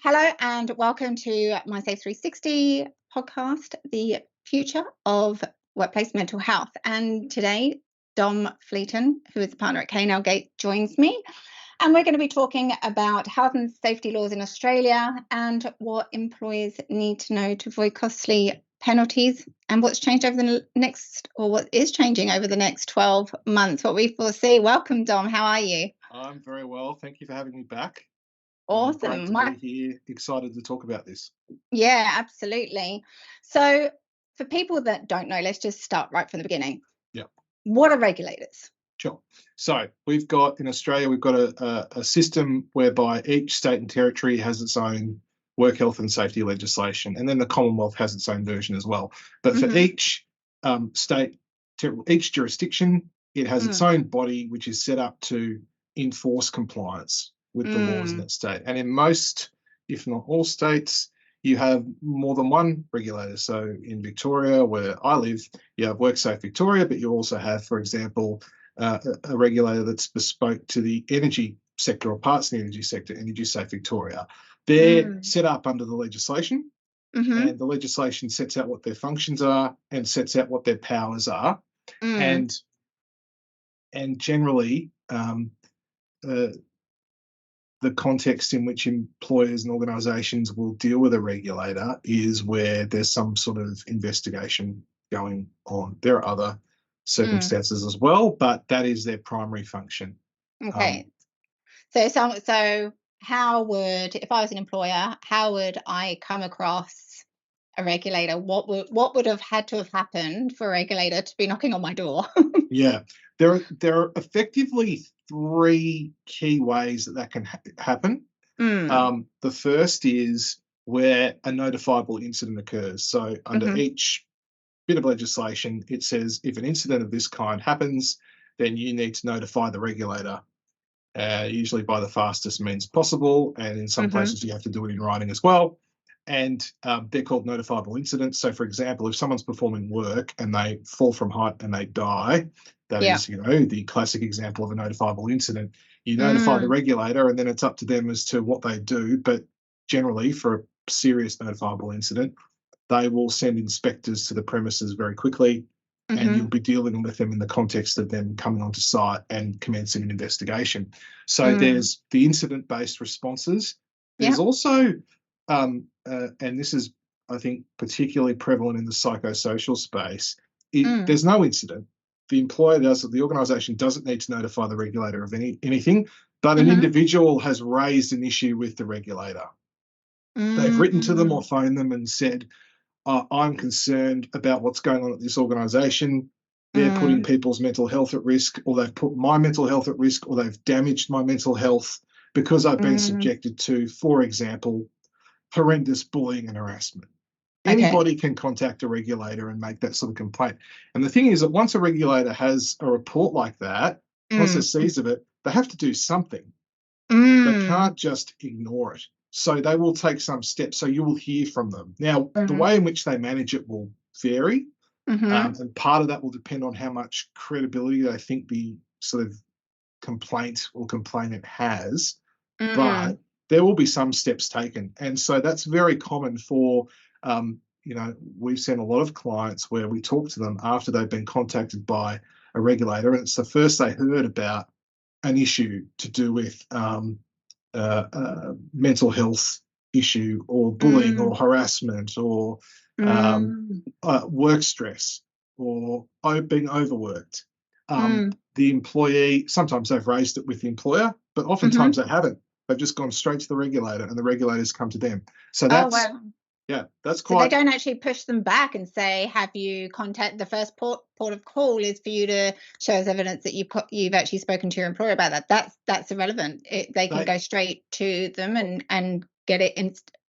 Hello and welcome to my Safe 360 podcast, the future of workplace mental health. And today, Dom Fleeton, who is a partner at K&L Gate, joins me. And we're going to be talking about health and safety laws in Australia and what employers need to know to avoid costly penalties and what's changed over the next, or what is changing over the next 12 months, what we foresee. Welcome, Dom. How are you? I'm very well. Thank you for having me back. Awesome. Great to be here. Excited to talk about this. Yeah, absolutely. So for people that don't know, let's just start right from the beginning. Yeah. What are regulators? Sure. So in Australia, we've got a system whereby each state and territory has its own work health and safety legislation, and then the Commonwealth has its own version as well. But for each state, each jurisdiction, it has its own body which is set up to enforce compliance with the laws in that state. And in most, if not all states, you have more than one regulator. So in Victoria, where I live, you have WorkSafe Victoria, but you also have, for example, a regulator that's bespoke to the energy sector or parts of the energy sector, Energy Safe Victoria. They're set up under the legislation, and the legislation sets out what their functions are and sets out what their powers are. And generally, the context in which employers and organisations will deal with a regulator is where there's some sort of investigation going on. There are other circumstances as well, but that is their primary function. Okay. So how would, if I was an employer, how would I come across a regulator? What would have had to have happened for a regulator to be knocking on my door? Yeah, there are effectively three key ways that can happen. The first is where a notifiable incident occurs. So under each bit of legislation, it says if an incident of this kind happens, then you need to notify the regulator, usually by the fastest means possible. And in some places, you have to do it in writing as well. And they're called notifiable incidents. So, for example, if someone's performing work and they fall from height and they die, that is, the classic example of a notifiable incident. You notify the regulator, and then it's up to them as to what they do. But generally, for a serious notifiable incident, they will send inspectors to the premises very quickly, and you'll be dealing with them in the context of them coming onto site and commencing an investigation. So there's the incident-based responses. There's also and this is, I think, particularly prevalent in the psychosocial space. There's no incident. The employer the organisation doesn't need to notify the regulator of anything, but an individual has raised an issue with the regulator. They've written to them or phoned them and said, I'm concerned about what's going on at this organisation. They're putting people's mental health at risk, or they've put my mental health at risk, or they've damaged my mental health because I've been subjected to, for example, horrendous bullying and harassment. Anybody can contact a regulator and make that sort of complaint. And the thing is that once a regulator has a report like that, once they sees of it, they have to do something. They can't just ignore it. So they will take some steps. So you will hear from them. Now, the way in which they manage it will vary. And part of that will depend on how much credibility they think the sort of complaint or complainant has. But there will be some steps taken. And so that's very common for, we've seen a lot of clients where we talk to them after they've been contacted by a regulator, and it's the first they heard about an issue to do with mental health issue or bullying or harassment or work stress or being overworked. The employee, sometimes they've raised it with the employer, but oftentimes they haven't. They've just gone straight to the regulator, and the regulators come to them. So that's that's quite. So they don't actually push them back and say, "Have you contacted the first port of call is for you to show us evidence that you've actually spoken to your employer about that." That's irrelevant. They can go straight to them and get it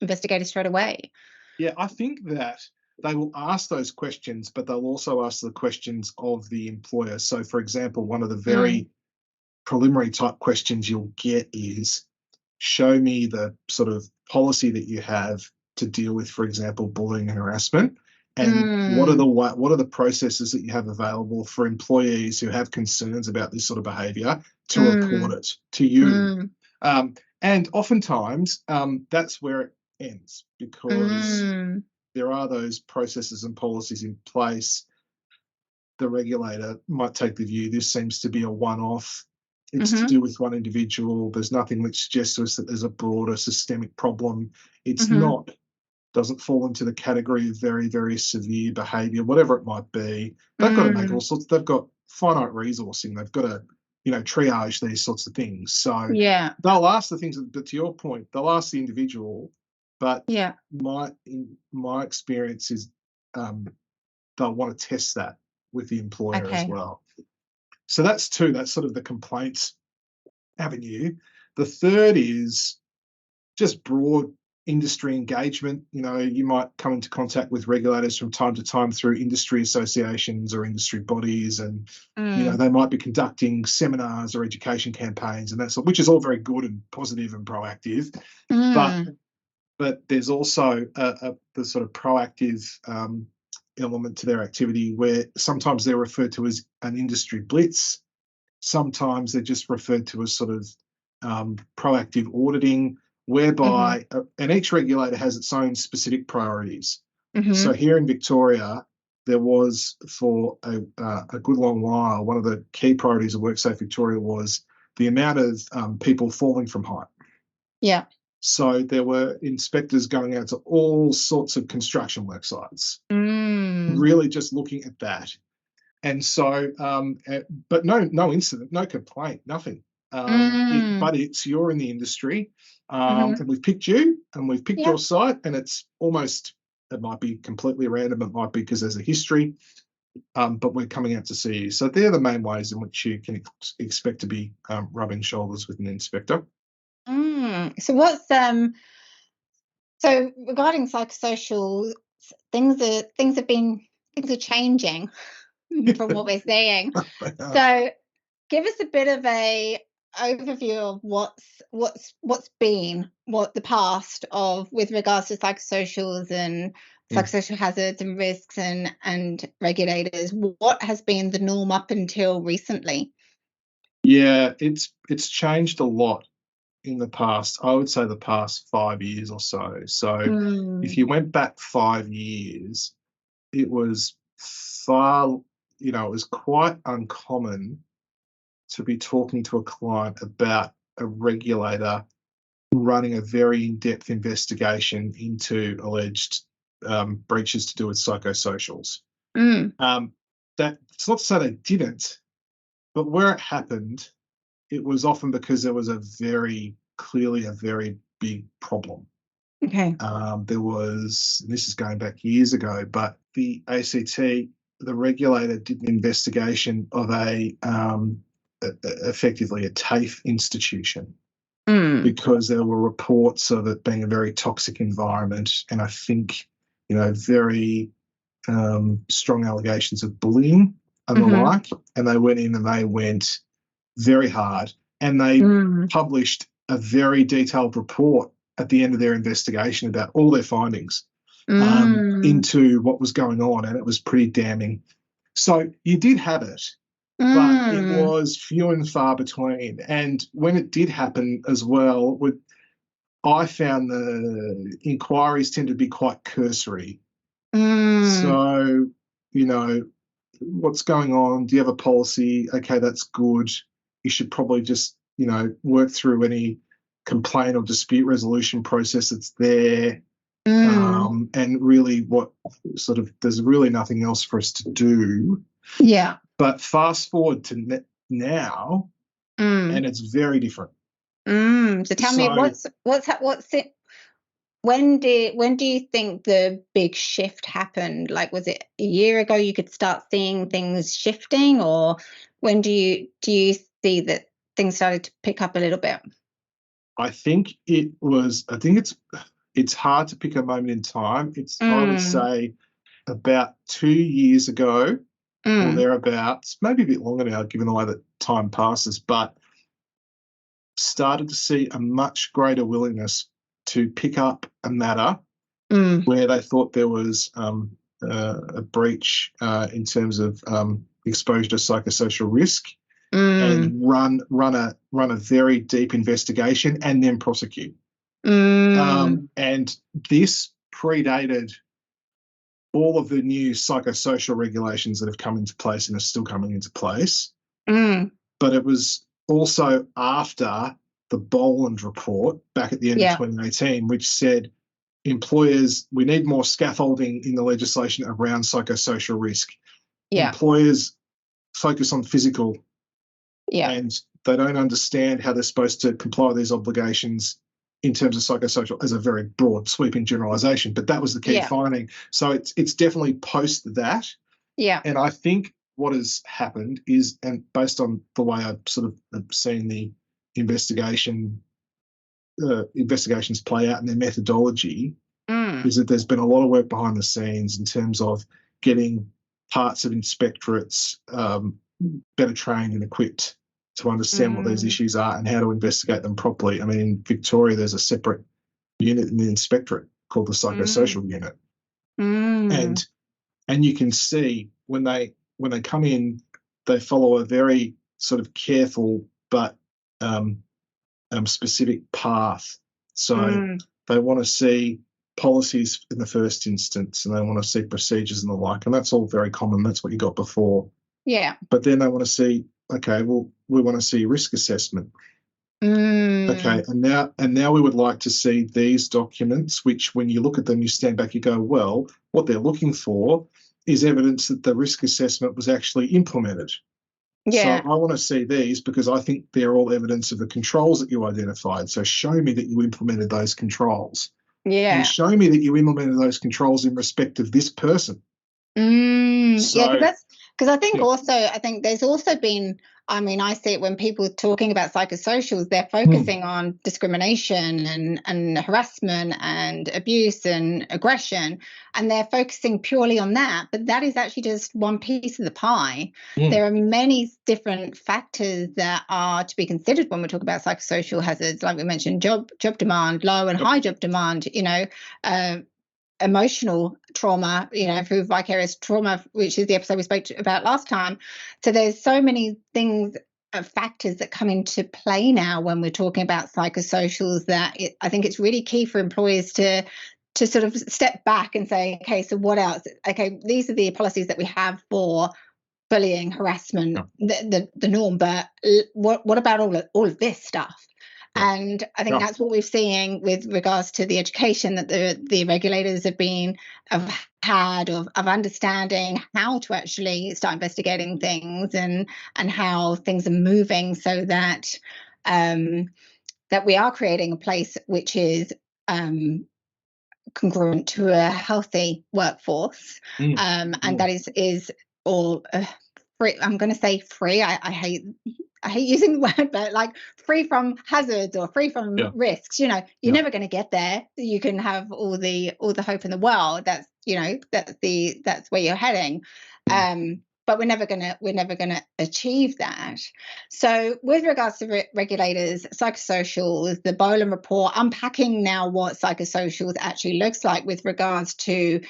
investigated straight away. Yeah, I think that they will ask those questions, but they'll also ask the questions of the employer. So, for example, one of the very preliminary type questions you'll get is, show me the sort of policy that you have to deal with, for example, bullying and harassment, and what are the processes that you have available for employees who have concerns about this sort of behaviour to report it to you. And oftentimes that's where it ends, because there are those processes and policies in place. The regulator might take the view this seems to be a one-off. It's to do with one individual. There's nothing which suggests to us that there's a broader systemic problem. It's not, doesn't fall into the category of very, very severe behaviour, whatever it might be. They've got to make all sorts. They've got finite resourcing. They've got to, triage these sorts of things. So they'll ask the things, but to your point, they'll ask the individual. But my experience is they'll want to test that with the employer as well. So that's two. That's sort of the complaints avenue. The third is just broad industry engagement. You might come into contact with regulators from time to time through industry associations or industry bodies, and they might be conducting seminars or education campaigns, and that's which is all very good and positive and proactive. But there's also the sort of proactive element to their activity, where sometimes they're referred to as an industry blitz. Sometimes they're just referred to as sort of proactive auditing, whereby and each regulator has its own specific priorities. So here in Victoria, there was for a good long while, one of the key priorities of WorkSafe Victoria was the amount of people falling from height. Yeah. So there were inspectors going out to all sorts of construction work sites, really just looking at that. And so, but no incident, no complaint, nothing. But you're in the industry, and we've picked you, and we've picked your site, and it's almost, it might be completely random, it might be because there's a history, but we're coming out to see you. So they're the main ways in which you can expect to be rubbing shoulders with an inspector. So what's so regarding psychosocial, things are changing from what we're saying. So give us a bit of a overview of what's been the past of with regards to psychosocials and psychosocial hazards and risks and regulators. What has been the norm up until recently? Yeah, it's changed a lot in the past. I would say the past 5 years or so. So if you went back 5 years, it was far, it was quite uncommon to be talking to a client about a regulator running a very in-depth investigation into alleged breaches to do with psychosocials. That's not to say they didn't, but where it happened, it was often because there was clearly a very big problem. Okay. There was, and this is going back years ago, but the ACT, the regulator, did an investigation of effectively a TAFE institution because there were reports of it being a very toxic environment, and I think, very strong allegations of bullying and the like, and they went in and they went very hard, and they published a very detailed report at the end of their investigation about all their findings into what was going on, and it was pretty damning. So you did have it, but it was few and far between. And when it did happen as well, I found the inquiries tend to be quite cursory. So, what's going on? Do you have a policy? Okay, that's good. You should probably just, work through any complaint or dispute resolution process that's there. And really there's really nothing else for us to do. Yeah. But fast forward to now, and it's very different. So tell me, what's it? When do you think the big shift happened? Like, was it a year ago you could start seeing things shifting, or when do you see that things started to pick up a little bit? I think it's hard to pick a moment in time. I would say about 2 years ago or thereabouts, maybe a bit longer now, given the way that time passes, but started to see a much greater willingness to pick up a matter where they thought there was a breach in terms of exposure to psychosocial risk, and run a very deep investigation and then prosecute. And this predated all of the new psychosocial regulations that have come into place and are still coming into place. But it was also after the Boland report back at the end of 2018, which said employers, we need more scaffolding in the legislation around psychosocial risk. Employers focus on physical, and they don't understand how they're supposed to comply with these obligations in terms of psychosocial as a very broad sweeping generalisation. But that was the key finding. So it's definitely post that. And I think what has happened is, and based on the way I've sort of seen the investigations play out and their methodology, is that there's been a lot of work behind the scenes in terms of getting parts of inspectorates better trained and equipped to understand what these issues are and how to investigate them properly. I mean, in Victoria, there's a separate unit in the inspectorate called the Psychosocial Unit. And you can see when they come in, they follow a very sort of careful but specific path. So they want to see policies in the first instance, and they want to see procedures and the like, and that's all very common. That's what you got before. But then they want to see, okay, well, we want to see risk assessment. Okay, and now we would like to see these documents, which when you look at them, you stand back, you go, well, what they're looking for is evidence that the risk assessment was actually implemented. So I want to see these because I think they're all evidence of the controls that you identified. So show me that you implemented those controls. And show me that you implemented those controls in respect of this person. Because I think also, I think there's also been, I mean, I see it when people are talking about psychosocials, they're focusing on discrimination and harassment and abuse and aggression, and they're focusing purely on that. But that is actually just one piece of the pie. There are many different factors that are to be considered when we talk about psychosocial hazards, like we mentioned, job demand, low and high job demand, emotional trauma, through vicarious trauma, which is the episode we spoke about last time. So there's so many things, factors that come into play now when we're talking about psychosocials that I think it's really key for employers to sort of step back and say, okay, so what else? Okay, these are the policies that we have for bullying, harassment, the norm, but what about all of this stuff? And I think that's what we're seeing with regards to the education that the regulators have had of understanding how to actually start investigating things and how things are moving, so that that we are creating a place which is congruent to a healthy workforce, and that is all free. I'm going to say free. I hate using the word, but like free from hazards or free from risks. You're never going to get there. You can have all the hope in the world. That's that's where you're heading. But we're never gonna achieve that. So with regards to regulators, psychosocials, the Boland report, unpacking now what psychosocials actually looks like with regards to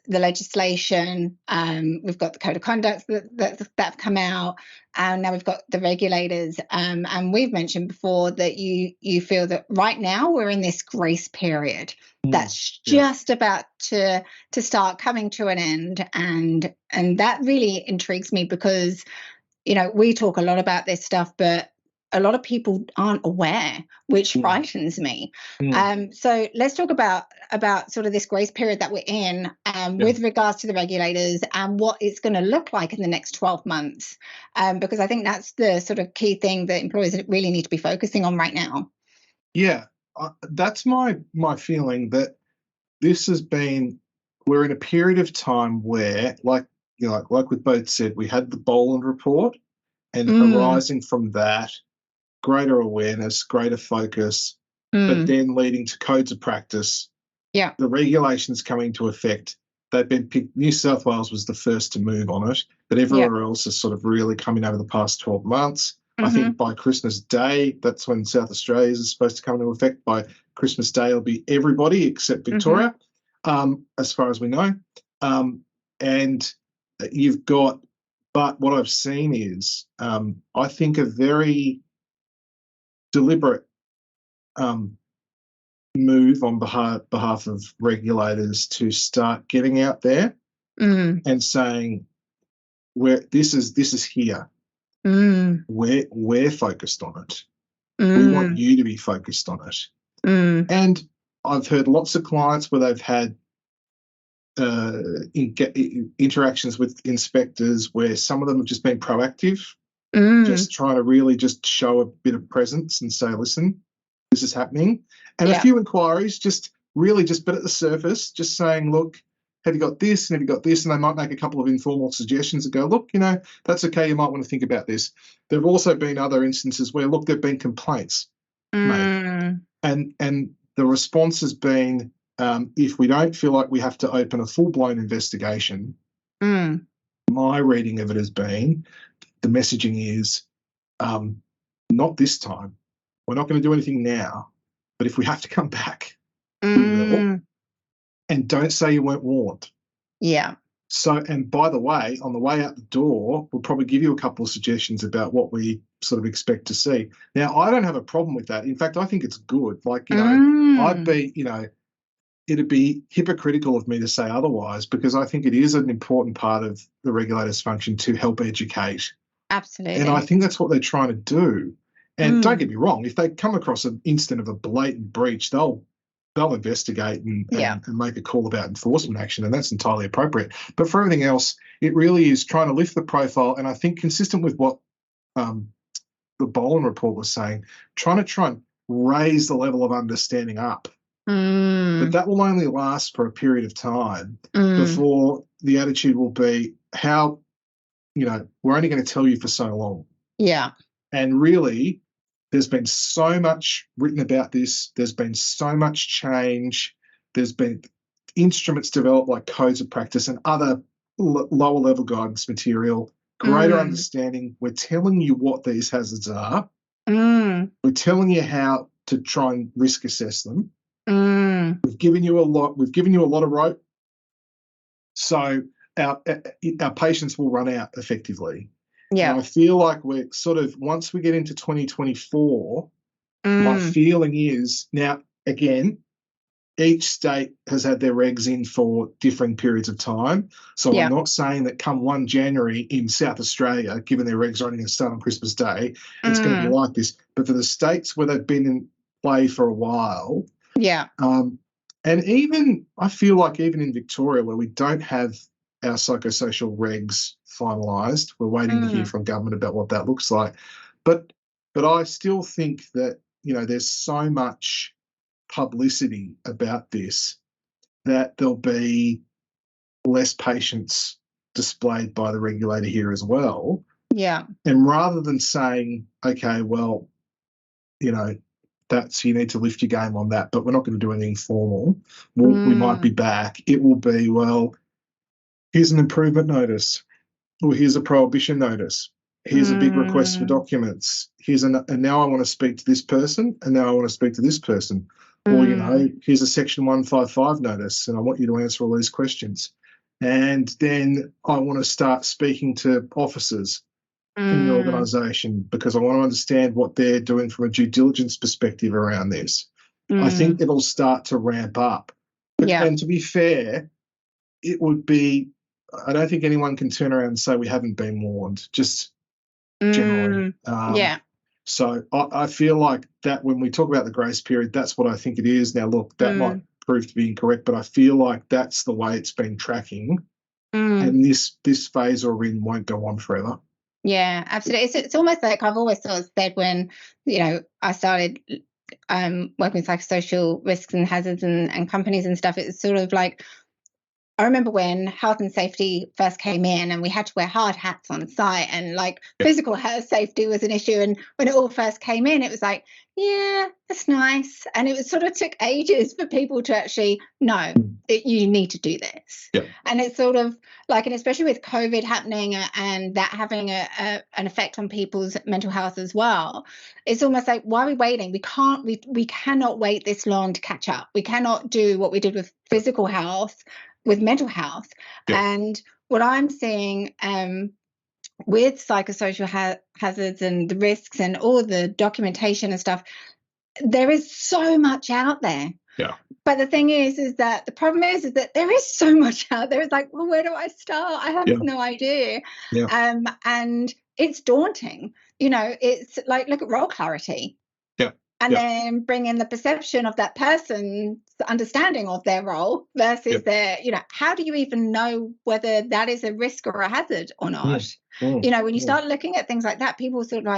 the legislation. We've got the code of conduct that have come out, and now we've got the regulators. And we've mentioned before that you feel that right now we're in this grace period that's just about to start coming to an end, and that really intrigues me because we talk a lot about this stuff, but a lot of people aren't aware, which frightens me. So let's talk about sort of this grace period that we're in with regards to the regulators and what it's going to look like in the next 12 months, because I think that's the sort of key thing that employers really need to be focusing on right now. Yeah, that's my feeling, that this has been, we're in a period of time where, like we both said, we had the Boland report, and arising from that, greater awareness, greater focus, but then leading to codes of practice. The regulations coming into effect. They've been picked. New South Wales was the first to move on it, but everywhere else is sort of really coming over the past 12 months. I think by Christmas Day, that's when South Australia is supposed to come into effect. By Christmas Day, it'll be everybody except Victoria, as far as we know. And you've got But what I've seen is, I think, a very deliberate move on behalf of regulators to start getting out there and saying, this is here. We're focused on it. We want you to be focused on it. And I've heard lots of clients where they've had interactions with inspectors where some of them have just been proactive, just trying to really just show a bit of presence and say, listen, this is happening. And a few inquiries, just really just bit at the surface, just saying, look, have you got this and have you got this? And they might make a couple of informal suggestions and go, look, that's okay, you might want to think about this. There have also been other instances where, look, there have been complaints made. And the response has been, if we don't feel like we have to open a full-blown investigation, my reading of it has been, the messaging is, not this time. We're not going to do anything now, but if we have to come back, we will. And don't say you weren't warned. Yeah. So, and by the way, on the way out the door, we'll probably give you a couple of suggestions about what we sort of expect to see. Now, I don't have a problem with that. In fact, I think it's good. Like, I'd be, it'd be hypocritical of me to say otherwise, because I think it is an important part of the regulator's function to help educate. Absolutely. And I think that's what they're trying to do. And don't get me wrong, if they come across an instant of a blatant breach, they'll investigate and make a call about enforcement action, and that's entirely appropriate. But for everything else, it really is trying to lift the profile, and I think consistent with what the Boland report was saying, trying to raise the level of understanding up. But that will only last for a period of time before the attitude will be, how, we're only going to tell you for so long. Yeah. And really, there's been so much written about this. There's been so much change. There's been instruments developed like codes of practice and other lower level guidance material, greater understanding. We're telling you what these hazards are. We're telling you how to try and risk assess them. We've given you a lot. We've given you a lot of rope. So our patience will run out effectively. Yeah. And I feel like we're sort of, once we get into 2024, my feeling is, now, again, each state has had their regs in for differing periods of time. So I'm not saying that come 1 January in South Australia, given their regs are only going to start on Christmas Day, it's going to be like this. But for the states where they've been in play for a while, and even, I feel like even in Victoria, where we don't have our psychosocial regs finalised, we're waiting to hear from government about what that looks like. But I still think that, there's so much publicity about this that there'll be less patience displayed by the regulator here as well. Yeah. And rather than saying, okay, well, you need to lift your game on that, but we're not going to do anything formal. We might be back. It will be, well, here's an improvement notice, or here's a prohibition notice. Here's a big request for documents. And now I want to speak to this person, and now I want to speak to this person. Or, here's a Section 155 notice, and I want you to answer all these questions. And then I want to start speaking to officers in your organisation, because I want to understand what they're doing from a due diligence perspective around this. I think it'll start to ramp up. And to be fair, it would be, I don't think anyone can turn around and say we haven't been warned, just generally. So I feel like that when we talk about the grace period, that's what I think it is. Now, look, that might prove to be incorrect, but I feel like that's the way it's been tracking. And this phase or in won't go on forever. Yeah, absolutely. It's almost like I've always sort of said when, I started working with psychosocial risks and hazards and companies and stuff, it's sort of like, I remember when health and safety first came in and we had to wear hard hats on site, and physical health safety was an issue. And when it all first came in, it was like, yeah, that's nice. And it was sort of took ages for people to actually know that you need to do this. Yeah. And it's sort of like, and especially with COVID happening and that having an effect on people's mental health as well, it's almost like, why are we waiting? We cannot wait this long to catch up. We cannot do what we did with physical health with mental health. And what I'm seeing with psychosocial hazards and the risks and all the documentation and stuff, there is so much out there. Yeah. But the thing is that the problem is that there is so much out there. It's like, well, where do I start? I have no idea. Yeah. And it's daunting. You know, it's like, look at role clarity. Yeah. And then bring in the perception of that person's understanding of their role versus their, you know, how do you even know whether that is a risk or a hazard or not? You know, when you start looking at things like that, people sort of like,